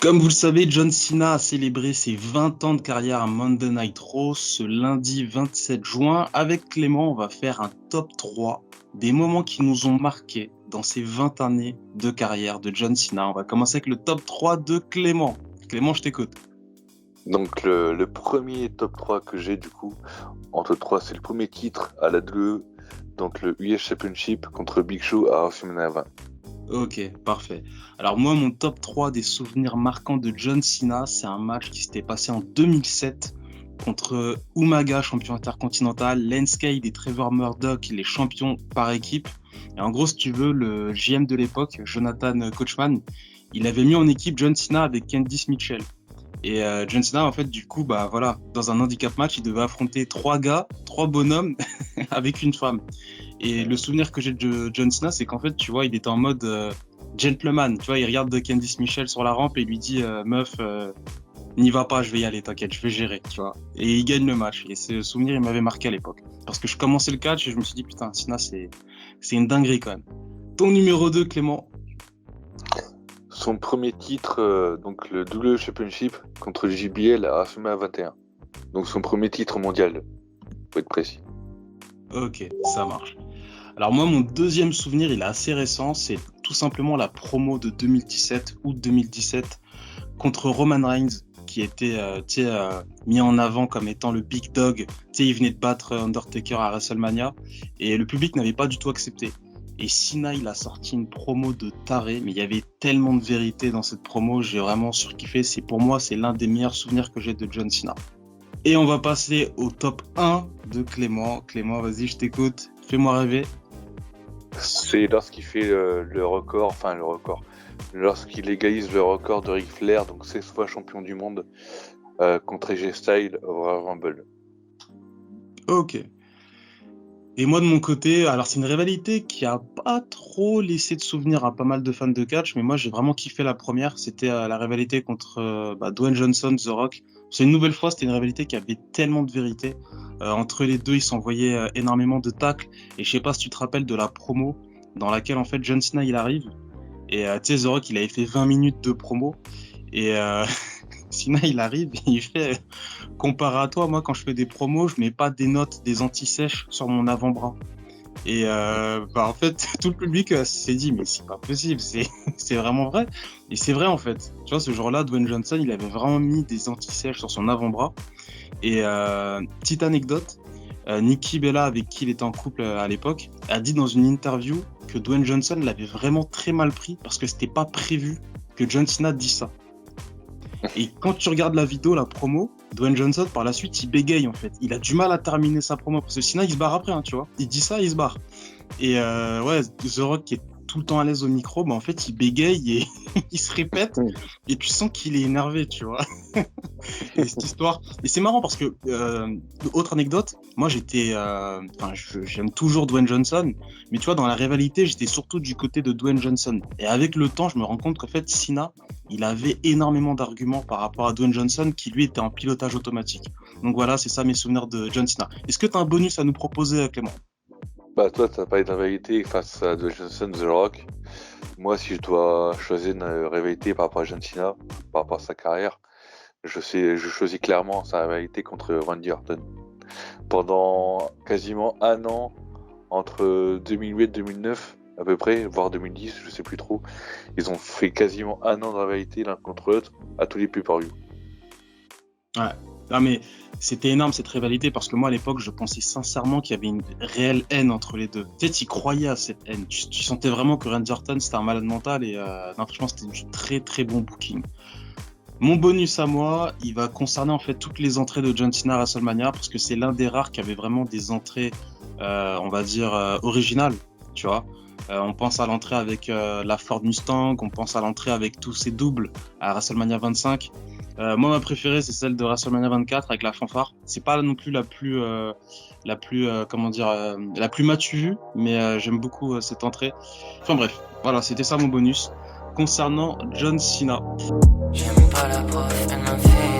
Comme vous le savez, John Cena a célébré ses 20 ans de carrière à Monday Night Raw ce lundi 27 juin. Avec Clément, on va faire un top 3 des moments qui nous ont marqués dans ces 20 années de carrière de John Cena. On va commencer avec le top 3 de Clément. Clément, je t'écoute. Donc le premier top 3 que j'ai du coup, en top 3, c'est le premier titre à la WWE, donc le US Championship contre Big Show à WrestleMania 20. Ok, parfait. Alors moi, mon top 3 des souvenirs marquants de John Cena, c'est un match qui s'était passé en 2007 contre Umaga, champion intercontinental, Lance Cade et Trevor Murdoch, les champions par équipe. Et en gros, si tu veux, le GM de l'époque, Jonathan Coachman, il avait mis en équipe John Cena avec Candice Mitchell. Et John Cena, en fait, du coup, bah voilà, dans un handicap match, il devait affronter 3 gars, 3 bonhommes avec une femme. Et le souvenir que j'ai de John Cena, c'est qu'en fait, tu vois, il était en mode gentleman. Tu vois, il regarde Candice Mitchell sur la rampe et il lui dit meuf, n'y va pas, je vais y aller, t'inquiète, je vais gérer, tu vois. Et il gagne le match. Et ce souvenir, il m'avait marqué à l'époque. Parce que je commençais le catch et je me suis dit, putain, Cena, c'est une dinguerie quand même. Ton numéro 2, Clément. Son premier titre, donc le WWE Championship contre JBL à WrestleMania 21. Donc son premier titre mondial, faut être précis. Ok, ça marche. Alors moi, mon deuxième souvenir, il est assez récent. C'est tout simplement la promo de 2017, août 2017, contre Roman Reigns, qui était mis en avant comme étant le big dog. Il venait de battre Undertaker à WrestleMania et le public n'avait pas du tout accepté. Et Cena, il a sorti une promo de taré, mais il y avait tellement de vérité dans cette promo, j'ai vraiment surkiffé. Pour moi, c'est l'un des meilleurs souvenirs que j'ai de John Cena. Et on va passer au top 1 de Clément. Clément, vas-y, je t'écoute. Fais-moi rêver. C'est lorsqu'il fait le record, lorsqu'il égalise le record de Ric Flair, donc 16 fois champion du monde, contre AJ Styles au Royal Rumble. Ok. Et moi de mon côté, alors c'est une rivalité qui a pas trop laissé de souvenirs à pas mal de fans de catch, mais moi j'ai vraiment kiffé la première. C'était la rivalité contre Dwayne Johnson, The Rock. C'est une nouvelle fois, c'était une rivalité qui avait tellement de vérité. Entre les deux, ils s'envoyaient énormément de tacles. Et je sais pas si tu te rappelles de la promo dans laquelle en fait John Cena il arrive. Et tu sais, The Rock il avait fait 20 minutes de promo. Et Cena il arrive et il fait comparé à toi, moi, quand je fais des promos, je mets pas des notes, des anti-sèches sur mon avant-bras. Et en fait, tout le public s'est dit, mais c'est pas possible, c'est vraiment vrai. Et c'est vrai, en fait. Tu vois, ce jour-là, Dwayne Johnson, il avait vraiment mis des anti-sèches sur son avant-bras. Et petite anecdote, Nikki Bella, avec qui il était en couple à l'époque, a dit dans une interview que Dwayne Johnson l'avait vraiment très mal pris parce que c'était pas prévu que John Cena dise ça. Et quand tu regardes la vidéo, la promo, Dwayne Johnson, par la suite, il bégaye en fait. Il a du mal à terminer sa promo parce que sinon, il se barre après, hein, tu vois. Il dit ça, il se barre. Et ouais, The Rock qui est tout le temps à l'aise au micro, bah en fait, il bégaye et il se répète. Et tu sens qu'il est énervé, tu vois. Et cette histoire. Et c'est marrant parce que, autre anecdote, moi j'aime toujours Dwayne Johnson, mais tu vois, dans la rivalité, j'étais surtout du côté de Dwayne Johnson. Et avec le temps, je me rends compte qu'en fait, Cena, il avait énormément d'arguments par rapport à Dwayne Johnson qui lui était en pilotage automatique. Donc voilà, c'est ça mes souvenirs de John Cena. Est-ce que tu as un bonus à nous proposer, Clément? Bah toi, t'as pas de rivalité face à Dwayne Johnson, The Rock. Moi, si je dois choisir une rivalité par rapport à John Cena, par rapport à sa carrière, je choisis clairement sa rivalité contre Randy Orton. Pendant quasiment un an, entre 2008 et 2009 à peu près, voire 2010, je sais plus trop, ils ont fait quasiment un an de rivalité l'un contre l'autre à tous les pay-per-view. Ouais. Non mais c'était énorme cette rivalité parce que moi à l'époque je pensais sincèrement qu'il y avait une réelle haine entre les deux. Tu sais, tu croyais à cette haine. Tu sentais vraiment que Randy Orton c'était un malade mental et non, franchement c'était du très très bon booking. Mon bonus à moi, il va concerner en fait toutes les entrées de John Cena à WrestleMania parce que c'est l'un des rares qui avait vraiment des entrées, on va dire, originales, tu vois. On pense à l'entrée avec la Ford Mustang, on pense à l'entrée avec tous ses doubles à WrestleMania 25. Moi, ma préférée, c'est celle de WrestleMania 24 avec la fanfare. C'est pas non plus la plus matu vue, mais j'aime beaucoup cette entrée. Enfin bref, voilà, c'était ça mon bonus concernant John Cena. J'aime pas la prof, elle m'a fait